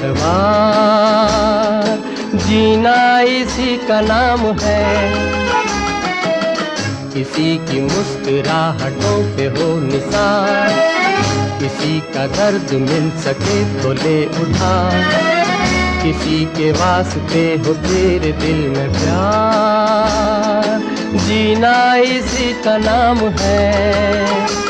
एतबार, जीना इसी का नाम है। किसी की मुस्कुराहटों पे हो निसार, किसी का दर्द मिल सके तो ले उठा, किसी के वास्ते हो तेरे दिल में प्यार, जीना इसी का नाम है।